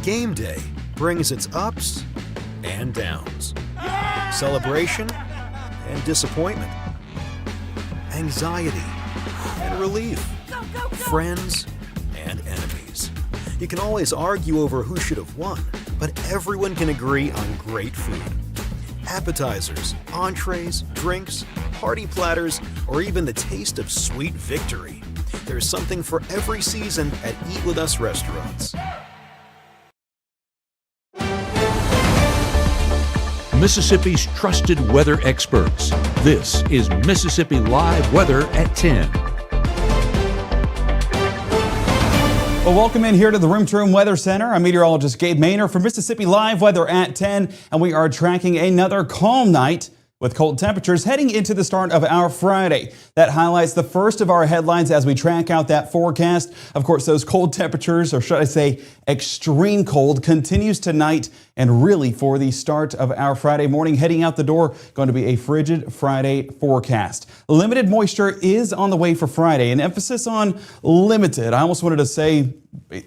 Game day brings its ups and downs, celebration and disappointment, anxiety and relief, friends and enemies. You can always argue over who should have won, but everyone can agree on great food. Appetizers, entrees, drinks, party platters, or even the taste of sweet victory. There's something for every season at Eat With Us restaurants. Mississippi's trusted weather experts. This is Mississippi Live Weather at 10. Well, welcome in here to the Room to Room Weather Center. I'm meteorologist Gabe for Mississippi Live Weather at 10, and we are tracking another calm night with cold temperatures heading into the start of our Friday. That highlights the first of our headlines as we track out that forecast. Of course, those cold temperatures, or should I say extreme cold, continues tonight and really for the start of our Friday morning. Heading out the door, going to be a frigid Friday forecast. Limited moisture is on the way for Friday, an emphasis on limited. I almost wanted to say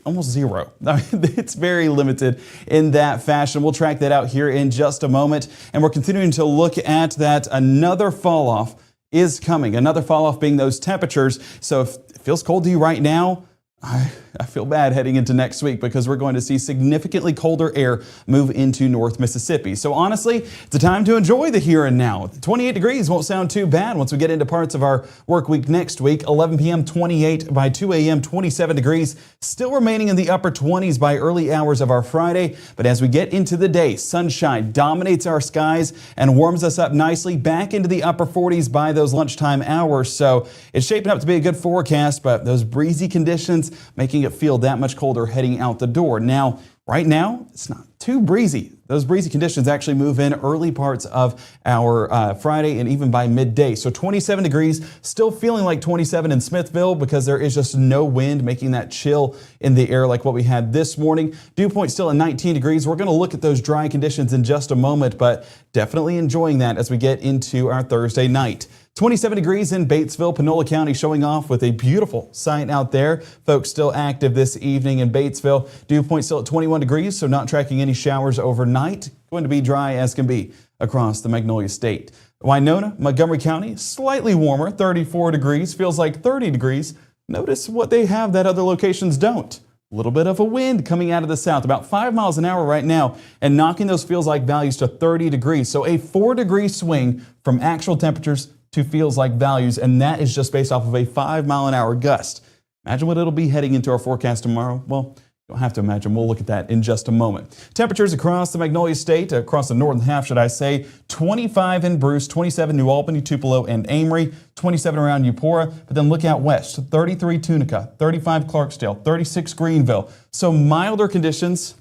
almost zero. It's very limited in that fashion. We'll track that out here in just a moment. And we're continuing to look at that. Another fall off is coming. Another fall off being those temperatures. So if it feels cold to you right now, I feel bad heading into next week because we're going to see significantly colder air move into North Mississippi. So honestly, it's a time to enjoy the here and now. 28 degrees won't sound too bad once we get into parts of our work week next week. 11 p.m. 28, by 2 a.m. 27 degrees, still remaining in the upper 20s by early hours of our Friday. But as we get into the day, sunshine dominates our skies and warms us up nicely back into the upper 40s by those lunchtime hours. So it's shaping up to be a good forecast, but those breezy conditions making it feel that much colder heading out the door. Now, right now, it's not too breezy. Those breezy conditions actually move in early parts of our Friday and even by midday. So 27 degrees, still feeling like 27 in Smithville because there is just no wind, making that chill in the air like what we had this morning. Dew point still at 19 degrees. We're going to look at those dry conditions in just a moment, but definitely enjoying that as we get into our Thursday night. 27 degrees in Batesville, Panola County, showing off with a beautiful sight out there. Folks still active this evening in Batesville. Dew point still at 21 degrees, so not tracking any showers overnight. Going to be dry as can be across the Magnolia State. Winona, Montgomery County, slightly warmer, 34 degrees. Feels like 30 degrees. Notice what they have that other locations don't. A little bit of a wind coming out of the south, about 5 miles an hour right now, and knocking those feels like values to 30 degrees. So a 4-degree swing from actual temperatures to feels like values, and that is just based off of a 5-mile-an-hour gust. Imagine what it'll be heading into our forecast tomorrow. Well, you don't have to imagine. We'll look at that in just a moment. Temperatures across the Magnolia State, across the northern half, should I say, 25 in Bruce, 27 New Albany, Tupelo, and Amory, 27 around Eupora, but then look out west, 33 Tunica, 35 Clarksdale, 36 Greenville. So milder conditions.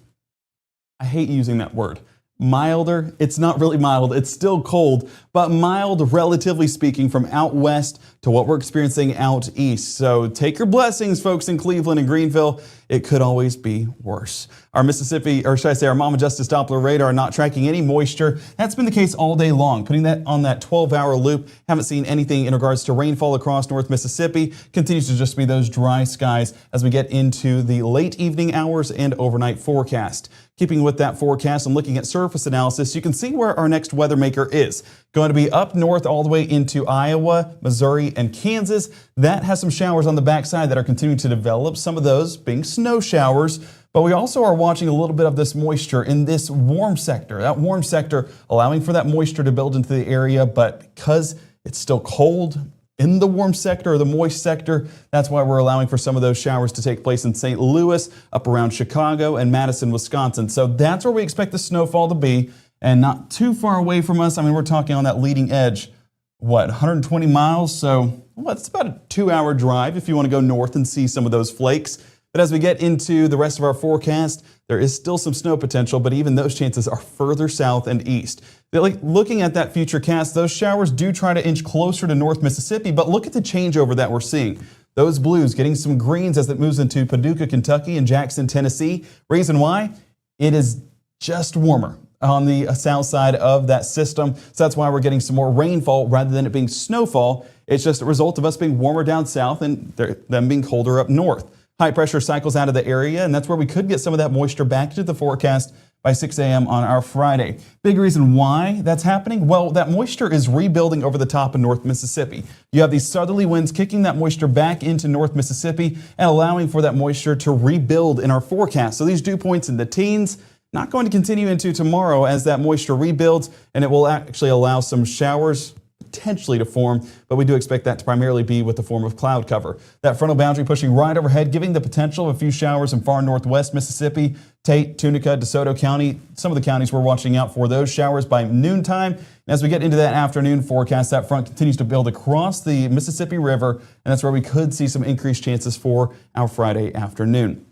I hate using that word. Milder, it's not really mild, it's still cold, but mild relatively speaking from out west to what we're experiencing out east. So take your blessings, folks in Cleveland and Greenville. It could always be worse. Our Mississippi, or should I say our Mama Justice Doppler radar, not tracking any moisture. That's been the case all day long. Putting that on that 12-hour loop. Haven't seen anything in regards to rainfall across North Mississippi. Continues to just be those dry skies as we get into the late evening hours and overnight forecast. Keeping with that forecast and looking at surface analysis, you can see where our next weather maker is. Going to be up north all the way into Iowa, Missouri, and Kansas. That has some showers on the backside that are continuing to develop, some of those being snow showers. But we also are watching a little bit of this moisture in this warm sector. That warm sector allowing for that moisture to build into the area, but because it's still cold in the warm sector or the moist sector, that's why we're allowing for some of those showers to take place in St. Louis, up around Chicago, and Madison, Wisconsin. So that's where we expect the snowfall to be, and not too far away from us. I mean, we're talking on that leading edge, 120 miles? So it's about a 2-hour drive if you want to go north and see some of those flakes. But as we get into the rest of our forecast, there is still some snow potential, but even those chances are further south and east. Looking at that future cast, those showers do try to inch closer to North Mississippi, but look at the changeover that we're seeing. Those blues getting some greens as it moves into Paducah, Kentucky and Jackson, Tennessee. Reason why? It is just warmer on the south side of that system. So that's why we're getting some more rainfall rather than it being snowfall. It's just a result of us being warmer down south and them being colder up north. High pressure cycles out of the area, and that's where we could get some of that moisture back into the forecast by 6 a.m. on our Friday. Big reason why that's happening? Well, that moisture is rebuilding over the top of North Mississippi. You have these southerly winds kicking that moisture back into North Mississippi and allowing for that moisture to rebuild in our forecast. So these dew points in the teens, not going to continue into tomorrow as that moisture rebuilds, and it will actually allow some showers potentially to form, but we do expect that to primarily be with the form of cloud cover. That frontal boundary pushing right overhead, giving the potential of a few showers in far northwest Mississippi, Tate, Tunica, DeSoto County. Some of the counties we're watching out for those showers by noontime. And as we get into that afternoon forecast, that front continues to build across the Mississippi River, and that's where we could see some increased chances for our Friday afternoon.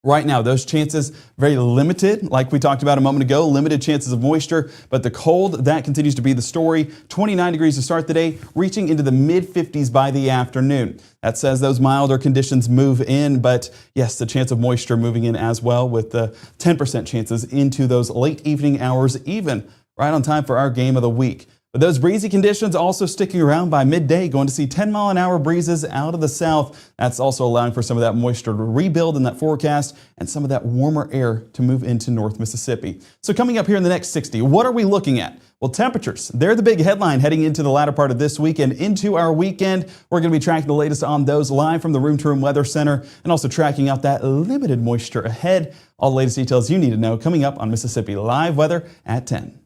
Right now, those chances very limited, like we talked about a moment ago, limited chances of moisture, but the cold, that continues to be the story. 29 degrees to start the day, reaching into the mid-50s by the afternoon. That says those milder conditions move in, but yes, the chance of moisture moving in as well with the 10% chances into those late evening hours, even right on time for our game of the week. But those breezy conditions also sticking around by midday, going to see 10-mile-an-hour breezes out of the south. That's also allowing for some of that moisture to rebuild in that forecast and some of that warmer air to move into North Mississippi. So coming up here in the next 60, what are we looking at? Well, temperatures, they're the big headline heading into the latter part of this week and into our weekend. We're going to be tracking the latest on those live from the Room to Room Weather Center and also tracking out that limited moisture ahead. All the latest details you need to know coming up on Mississippi Live Weather at 10.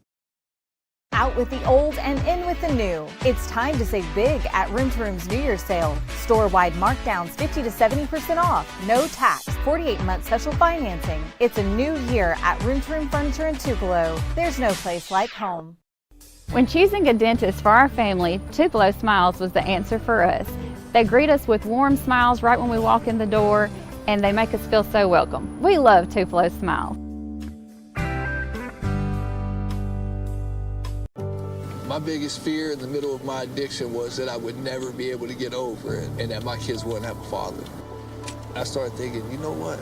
Out with the old and in with the new. It's time to save big at Room to Room's New Year's sale. Store-wide markdowns 50 to 70% off, no tax, 48-month special financing. It's a new year at Room to Room Furniture in Tupelo. There's no place like home. When choosing a dentist for our family, Tupelo Smiles was the answer for us. They greet us with warm smiles right when we walk in the door, and they make us feel so welcome. We love Tupelo Smiles. My biggest fear in the middle of my addiction was that I would never be able to get over it and that my kids wouldn't have a father. I started thinking, you know what?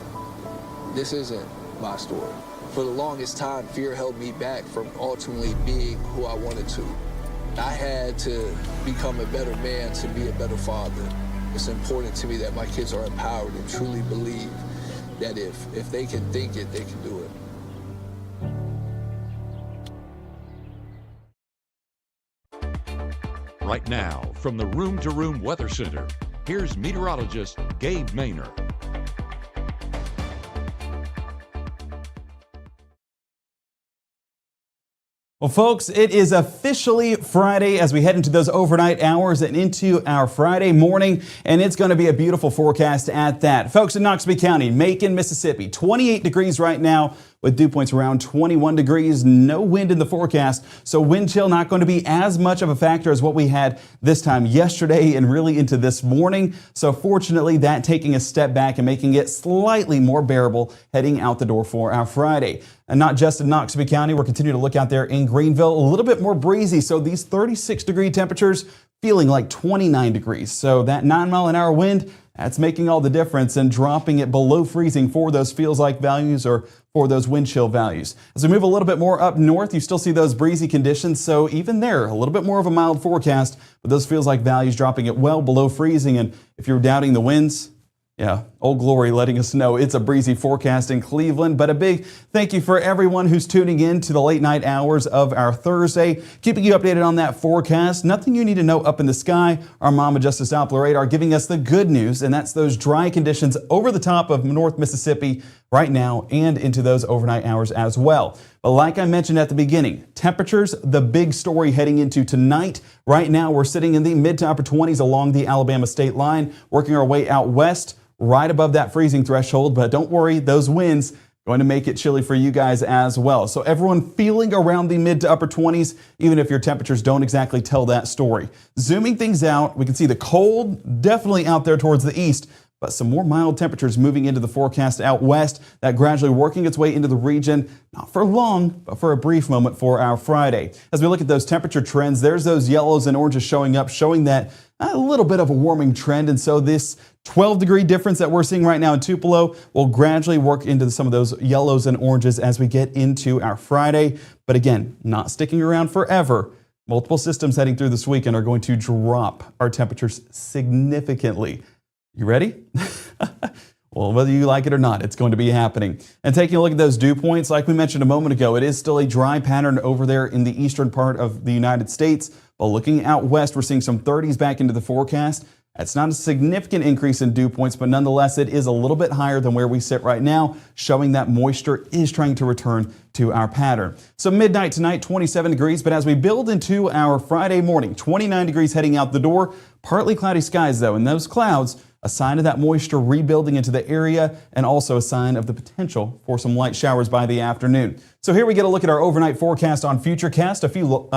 This isn't my story. For the longest time, fear held me back from ultimately being who I wanted to. I had to become a better man to be a better father. It's important to me that my kids are empowered and truly believe that if they can think it, they can do it. Right now, from the Room to Room Weather Center, here's meteorologist Gabe Maynor. Well, folks, it is officially Friday as we head into those overnight hours and into our Friday morning, and it's going to be a beautiful forecast at that. Folks in Noxubee County, Macon, Mississippi, 28 degrees right now with dew points around 21 degrees, no wind in the forecast, so wind chill not going to be as much of a factor as what we had this time yesterday and really into this morning. So fortunately, that taking a step back and making it slightly more bearable heading out the door for our Friday. And not just in Noxubee County, we're continuing to look out there in Greenville, a little bit more breezy. So these 36-degree temperatures feeling like 29 degrees. So that 9-mile-an-hour wind, that's making all the difference and dropping it below freezing for those feels like values or for those wind chill values. As we move a little bit more up north, you still see those breezy conditions. So even there, a little bit more of a mild forecast, but those feels like values dropping it well below freezing. And if you're doubting the winds, yeah, Old Glory letting us know it's a breezy forecast in Cleveland. But a big thank you for everyone who's tuning in to the late night hours of our Thursday, keeping you updated on that forecast. Nothing you need to know up in the sky. Our mom adjusted Doppler radar giving us the good news, and that's those dry conditions over the top of North Mississippi right now and into those overnight hours as well. But like I mentioned at the beginning, temperatures, the big story heading into tonight. Right now, we're sitting in the mid to upper 20s along the Alabama state line, working our way out west, right above that freezing threshold. But don't worry, those winds going to make it chilly for you guys as well. So everyone feeling around the mid to upper 20s, even if your temperatures don't exactly tell that story. Zooming things out, we can see the cold definitely out there towards the east, but some more mild temperatures moving into the forecast out west, that gradually working its way into the region, not for long, but for a brief moment for our Friday. As we look at those temperature trends, there's those yellows and oranges showing up, showing that a little bit of a warming trend. And so this 12-degree difference that we're seeing right now in Tupelo will gradually work into some of those yellows and oranges as we get into our Friday. But again, not sticking around forever. Multiple systems heading through this weekend are going to drop our temperatures significantly. You ready? Well, whether you like it or not, it's going to be happening. And taking a look at those dew points, like we mentioned a moment ago, it is still a dry pattern over there in the eastern part of the United States. But looking out west, we're seeing some 30s back into the forecast. That's not a significant increase in dew points, but nonetheless, it is a little bit higher than where we sit right now, showing that moisture is trying to return to our pattern. So midnight tonight, 27 degrees, but as we build into our Friday morning, 29 degrees heading out the door, partly cloudy skies though, and those clouds, a sign of that moisture rebuilding into the area and also a sign of the potential for some light showers by the afternoon. So here we get a look at our overnight forecast on Futurecast. A few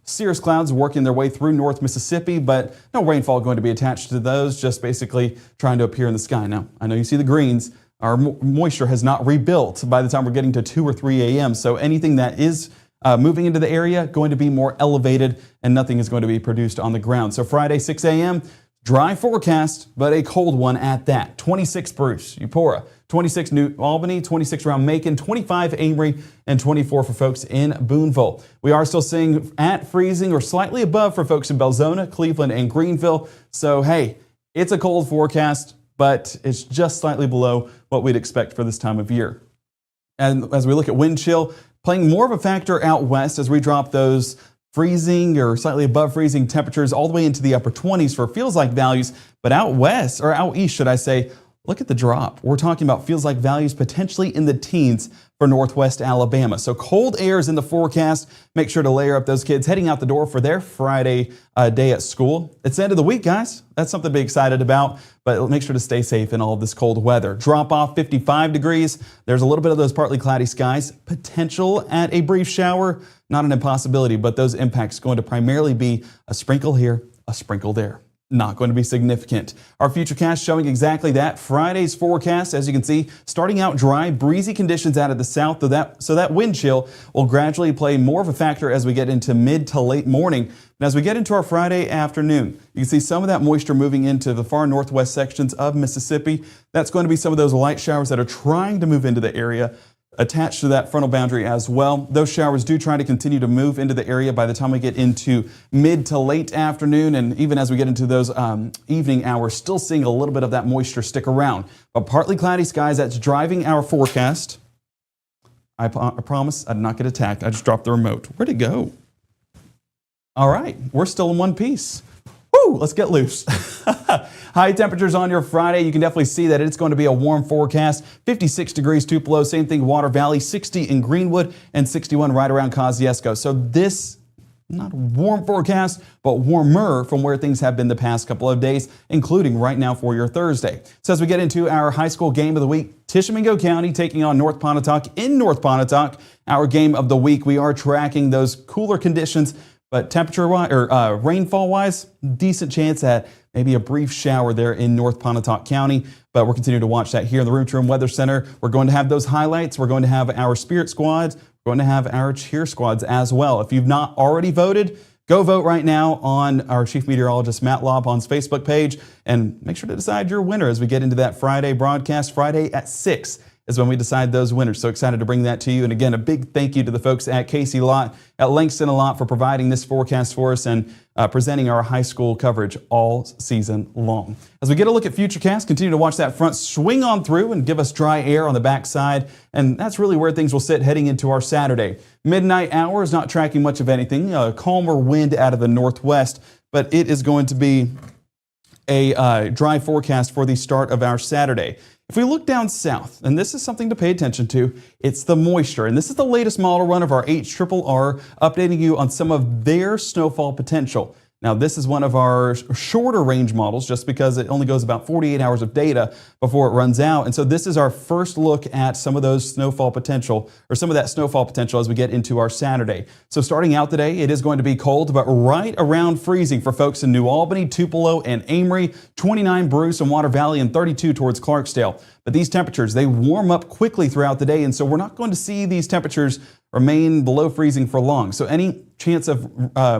cirrus clouds working their way through North Mississippi, but no rainfall going to be attached to those, just basically trying to appear in the sky. Now, I know you see the greens. Our moisture has not rebuilt by the time we're getting to 2 or 3 a.m. So anything that is moving into the area going to be more elevated and nothing is going to be produced on the ground. So Friday, 6 a.m., dry forecast, but a cold one at that. 26 Bruce, Eupora, 26 New Albany, 26 around Macon, 25 Amory, and 24 for folks in Booneville. We are still seeing at freezing or slightly above for folks in Belzona, Cleveland, and Greenville. So, hey, it's a cold forecast, but it's just slightly below what we'd expect for this time of year. And as we look at wind chill, playing more of a factor out west as we drop those freezing or slightly above freezing temperatures all the way into the upper 20s for feels like values. But out west, or out east, should I say, look at the drop. We're talking about feels like values potentially in the teens for northwest Alabama. So cold air is in the forecast. Make sure to layer up those kids heading out the door for their Friday day at school. It's the end of the week, guys. That's something to be excited about, but make sure to stay safe in all of this cold weather. Drop off 55 degrees. There's a little bit of those partly cloudy skies. Potential at a brief shower, not an impossibility, but those impacts going to primarily be a sprinkle here, a sprinkle there. Not going to be significant. Our Futurecast showing exactly that. Friday's forecast, as you can see, starting out dry, breezy conditions out of the south, so that wind chill will gradually play more of a factor as we get into mid to late morning. And as we get into our Friday afternoon, you can see some of that moisture moving into the far northwest sections of Mississippi. That's going to be some of those light showers that are trying to move into the area, attached to that frontal boundary as well. Those showers do try to continue to move into the area by the time we get into mid to late afternoon, and even as we get into those evening hours, still seeing a little bit of that moisture stick around. But partly cloudy skies, that's driving our forecast. I promise I did not get attacked. I just dropped the remote. Where'd it go? All right, we're still in one piece. Woo, let's get loose. High temperatures on your Friday. You can definitely see that it's going to be a warm forecast. 56 degrees Tupelo, same thing Water Valley, 60 in Greenwood, and 61 right around Kosciuszko. So this, not a warm forecast, but warmer from where things have been the past couple of days, including right now for your Thursday. So as we get into our high school game of the week, Tishomingo County taking on North Pontotoc in North Pontotoc. Our game of the week, we are tracking those cooler conditions, but temperature-wise, or rainfall-wise, decent chance at maybe a brief shower there in North Pontotoc County. But we're continuing to watch that here in the Room to Room Weather Center. We're going to have those highlights. We're going to have our spirit squads. We're going to have our cheer squads as well. If you've not already voted, go vote right now on our Chief Meteorologist Matt Lobon's Facebook page. And make sure to decide your winner as we get into that Friday broadcast. Friday at 6 is when we decide those winners. So excited to bring that to you. And again, a big thank you to the folks at Casey Lott, at Langston a Lot for providing this forecast for us and presenting our high school coverage all season long. As we get a look at Futurecast, continue to watch that front swing on through and give us dry air on the backside. And that's really where things will sit heading into our Saturday. Midnight hour is not tracking much of anything. A calmer wind out of the northwest, but it is going to be a dry forecast for the start of our Saturday. If we look down south, and this is something to pay attention to, it's the moisture. And this is the latest model run of our HRRR, updating you on some of their snowfall potential. Now, this is one of our shorter range models just because it only goes about 48 hours of data before it runs out. And so this is our first look at some of those snowfall potential, or some of that snowfall potential as we get into our Saturday. So starting out today, it is going to be cold, but right around freezing for folks in New Albany, Tupelo, and Amory, 29 Bruce and Water Valley, and 32 towards Clarksdale. But these temperatures, they warm up quickly throughout the day, and so we're not going to see these temperatures remain below freezing for long. So any chance of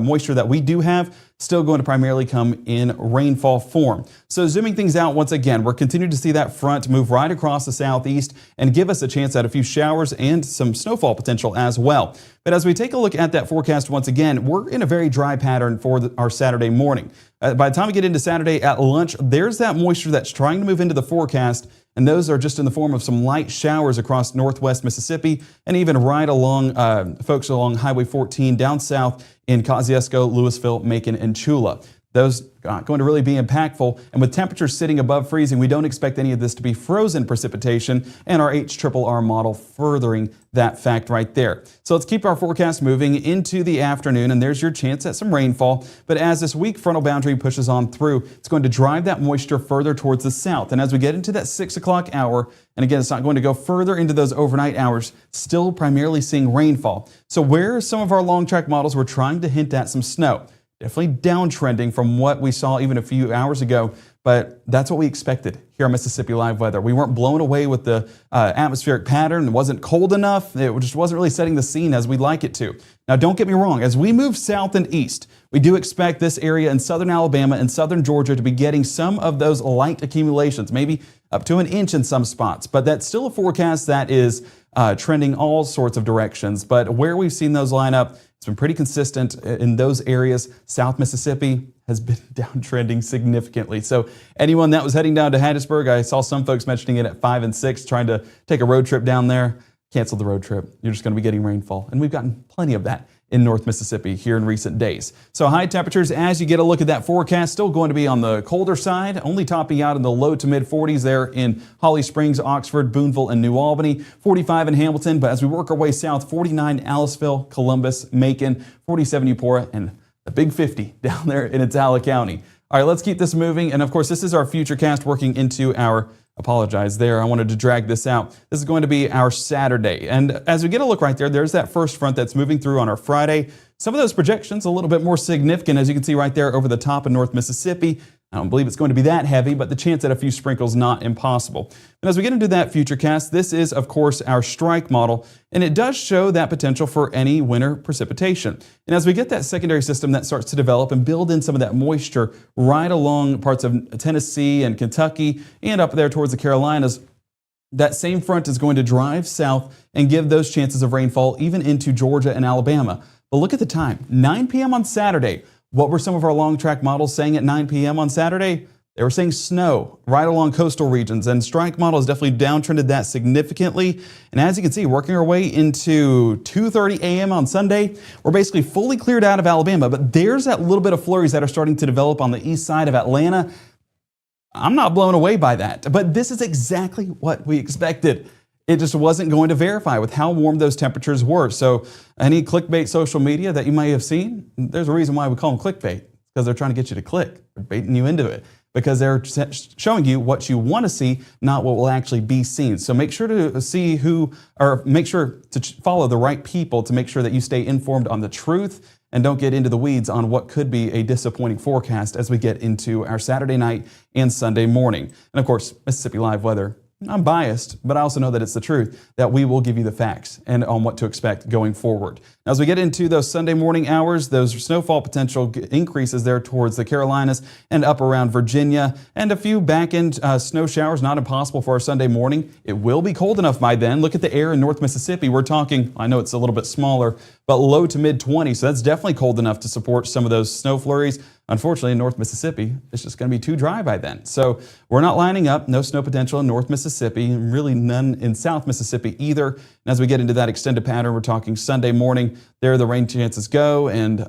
moisture that we do have still going to primarily come in rainfall form. So zooming things out once again, we're continuing to see that front move right across the southeast and give us a chance at a few showers and some snowfall potential as well. But as we take a look at that forecast once again, we're in a very dry pattern for our Saturday morning. By the time we get into Saturday at lunch, there's that moisture that's trying to move into the forecast, and those are just in the form of some light showers across northwest Mississippi and even right along folks along Highway 14 down south in Kosciuszko, Louisville, Macon, and Chula. Those aren't going to really be impactful, and with temperatures sitting above freezing, we don't expect any of this to be frozen precipitation, and our HRRR model furthering that fact right there. So let's keep our forecast moving into the afternoon, and there's your chance at some rainfall. But as this weak frontal boundary pushes on through, it's going to drive that moisture further towards the south. And as we get into that 6 o'clock hour, and again, it's not going to go further into those overnight hours, still primarily seeing rainfall. So where some of our long track models were trying to hint at some snow, definitely downtrending from what we saw even a few hours ago, but that's what we expected here on Mississippi Live Weather. We weren't blown away with the atmospheric pattern. It wasn't cold enough. It just wasn't really setting the scene as we'd like it to. Now, don't get me wrong. As we move south and east, we do expect this area in southern Alabama and southern Georgia to be getting some of those light accumulations, maybe up to an inch in some spots. But that's still a forecast that is trending all sorts of directions. But where we've seen those line up, it's been pretty consistent in those areas. South Mississippi has been downtrending significantly. So anyone that was heading down to Hattiesburg, I saw some folks mentioning it at 5 and 6, trying to take a road trip down there. Cancel the road trip. You're just going to be getting rainfall. And we've gotten plenty of that in North Mississippi here in recent days. So high temperatures, as you get a look at that forecast, still going to be on the colder side, only topping out in the low to mid 40s there in Holly Springs, Oxford, Boonville, and New Albany, 45 in Hamilton. But as we work our way south, 49 Aliceville, Columbus, Macon, 47 Eupora, and the big 50 down there in Itala County. All right, let's keep this moving. And of course, this is our future cast working into our apologize there. I wanted to drag this out. This is going to be our Saturday. And as we get a look right there, there's that first front that's moving through on our Friday. Some of those projections a little bit more significant, as you can see right there over the top of North Mississippi. I don't believe it's going to be that heavy, but the chance at a few sprinkles not impossible. And as we get into that future cast, this is, of course, our strike model, and it does show that potential for any winter precipitation. And as we get that secondary system that starts to develop and build in some of that moisture right along parts of Tennessee and Kentucky and up there towards the Carolinas, that same front is going to drive south and give those chances of rainfall even into Georgia and Alabama. But look at the time, 9 p.m. on Saturday. What were some of our long track models saying at 9 p.m. on Saturday? They were saying snow right along coastal regions, and strike model has definitely downtrended that significantly. And as you can see, working our way into 2:30 a.m. on Sunday, we're basically fully cleared out of Alabama, but there's that little bit of flurries that are starting to develop on the east side of Atlanta. I'm not blown away by that, but this is exactly what we expected. It just wasn't going to verify with how warm those temperatures were. So any clickbait social media that you may have seen, there's a reason why we call them clickbait, because they're trying to get you to click. They're baiting you into it because they're showing you what you want to see, not what will actually be seen. So make sure to see make sure to follow the right people to make sure that you stay informed on the truth and don't get into the weeds on what could be a disappointing forecast as we get into our Saturday night and Sunday morning. And of course, Mississippi Live Weather, I'm biased, but I also know that it's the truth, that we will give you the facts and on what to expect going forward. Now, as we get into those Sunday morning hours, those snowfall potential increases there towards the Carolinas and up around Virginia, and a few back-end snow showers, not impossible for our Sunday morning. It will be cold enough by then. Look at the air in North Mississippi. We're talking, I know it's a little bit smaller, but low to mid 20s, so that's definitely cold enough to support some of those snow flurries. Unfortunately, in North Mississippi, it's just going to be too dry by then. So we're not lining up. No snow potential in North Mississippi, and really none in South Mississippi either. And as we get into that extended pattern, we're talking Sunday morning. There the rain chances go, and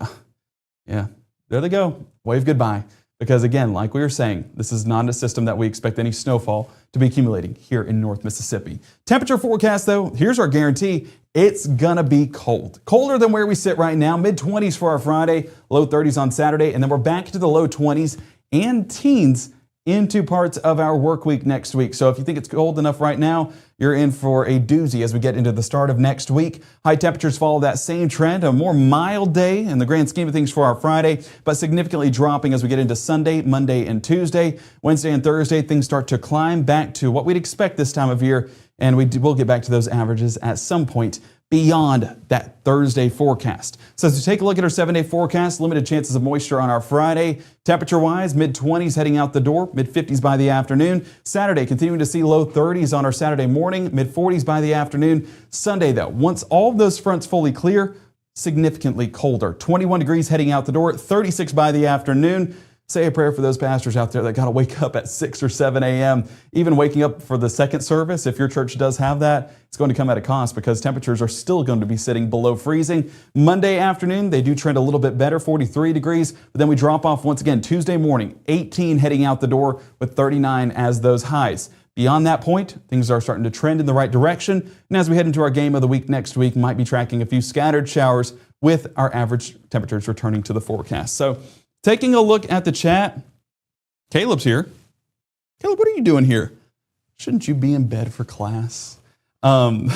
yeah, there they go. Wave goodbye. Because again, like we were saying, this is not a system that we expect any snowfall to be accumulating here in North Mississippi. Temperature forecast though, here's our guarantee. It's gonna be cold. Colder than where we sit right now, mid-20s for our Friday, low 30s on Saturday, and then we're back to the low 20s and teens into parts of our work week next week. So if you think it's cold enough right now, you're in for a doozy as we get into the start of next week. High temperatures follow that same trend, a more mild day in the grand scheme of things for our Friday, but significantly dropping as we get into Sunday, Monday, and Tuesday. Wednesday and Thursday, things start to climb back to what we'd expect this time of year, and we'll get back to those averages at some point beyond that Thursday forecast. So as we take a look at our 7-day forecast, limited chances of moisture on our Friday. Temperature-wise, mid-20s heading out the door, mid-50s by the afternoon. Saturday, continuing to see low 30s on our Saturday morning, mid-40s by the afternoon. Sunday, though, once all of those fronts fully clear, significantly colder. 21 degrees heading out the door, 36 by the afternoon. say a prayer for those pastors out there that got to wake up at 6 or 7 a.m., even waking up for the second service. If your church does have that, it's going to come at a cost because temperatures are still going to be sitting below freezing. Monday afternoon, they do trend a little bit better, 43 degrees, but then we drop off once again Tuesday morning, 18 heading out the door with 39 as those highs. Beyond that point, things are starting to trend in the right direction. And as we head into our game of the week next week, might be tracking a few scattered showers with our average temperatures returning to the forecast. So taking a look at the chat, Caleb's here. Caleb, what are you doing here? Shouldn't you be in bed for class? Hang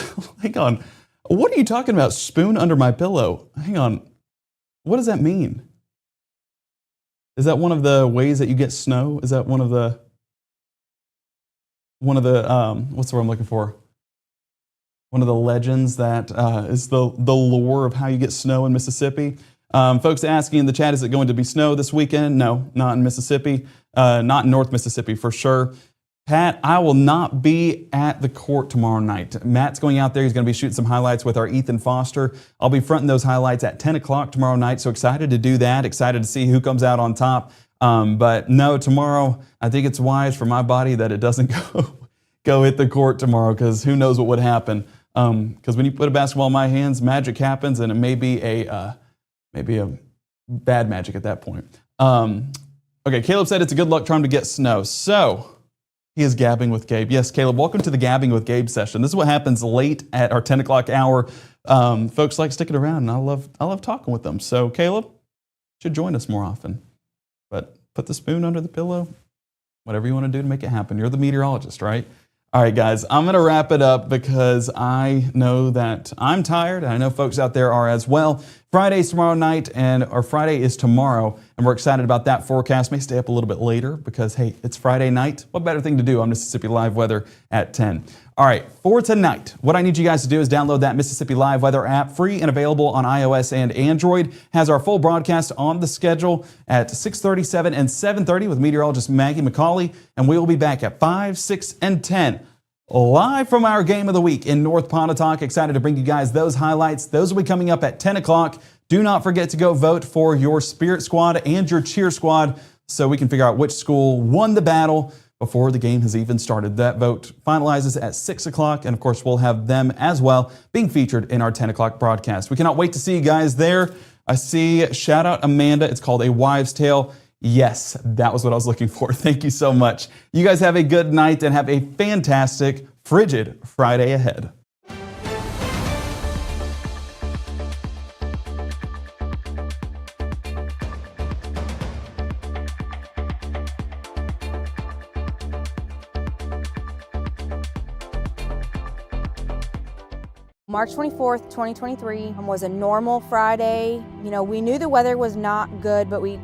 on. What are you talking about? Spoon under my pillow. Hang on. What does that mean? Is that one of the ways that you get snow? Is that one of the what's the word I'm looking for? One of the legends that is the lore of how you get snow in Mississippi. Folks asking in the chat, is it going to be snow this weekend? No, not in Mississippi. Not in North Mississippi for sure. Pat, I will not be at the court tomorrow night. Matt's going out there. He's going to be shooting some highlights with our Ethan Foster. I'll be fronting those highlights at 10 o'clock tomorrow night. So excited to do that. Excited to see who comes out on top. But no, tomorrow, I think it's wise for my body that it doesn't go hit the court tomorrow, because who knows what would happen. Because when you put a basketball in my hands, magic happens, and it may be a bad magic at that point. Okay, Caleb said it's a good luck charm to get snow. So he is gabbing with Gabe. Yes, Caleb, welcome to the Gabbing with Gabe session. This is what happens late at our 10 o'clock hour. Folks like sticking around, and I love talking with them. So Caleb should join us more often. But put the spoon under the pillow, whatever you want to do to make it happen. You're the meteorologist, right? All right, guys, I'm going to wrap it up because I know that I'm tired, and I know folks out there are as well. Friday's tomorrow night, or Friday is tomorrow, and we're excited about that forecast. May stay up a little bit later because, hey, it's Friday night. What better thing to do on Mississippi Live Weather at 10? All right, for tonight, what I need you guys to do is download that Mississippi Live Weather app, free and available on iOS and Android. Has our full broadcast on the schedule at 6:37 and 7:30 with meteorologist Maggie McCauley, and we will be back at 5, 6, and 10. Live from our game of the week in North Pontotoc. Excited to bring you guys those highlights. Those will be coming up at 10 o'clock. Do not forget to go vote for your Spirit Squad and your Cheer Squad so we can figure out which school won the battle before the game has even started. That vote finalizes at 6 o'clock, and of course we'll have them as well being featured in our 10 o'clock broadcast. We cannot wait to see you guys there. I see, shout out Amanda, it's called A Wives' Tale. Yes, that was what I was looking for. Thank you so much. You guys have a good night and have a fantastic, frigid Friday ahead. March 24th, 2023 was a normal Friday. You know, we knew the weather was not good, but we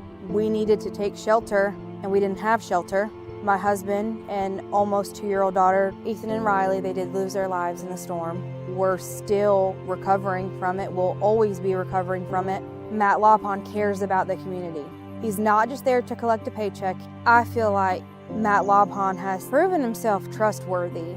needed to take shelter, and we didn't have shelter. My husband and almost 2-year-old daughter, Ethan and Riley, they did lose their lives in the storm. We're still recovering from it. We'll always be recovering from it. Matt Lawpon cares about the community. He's not just there to collect a paycheck. I feel like Matt Lawpon has proven himself trustworthy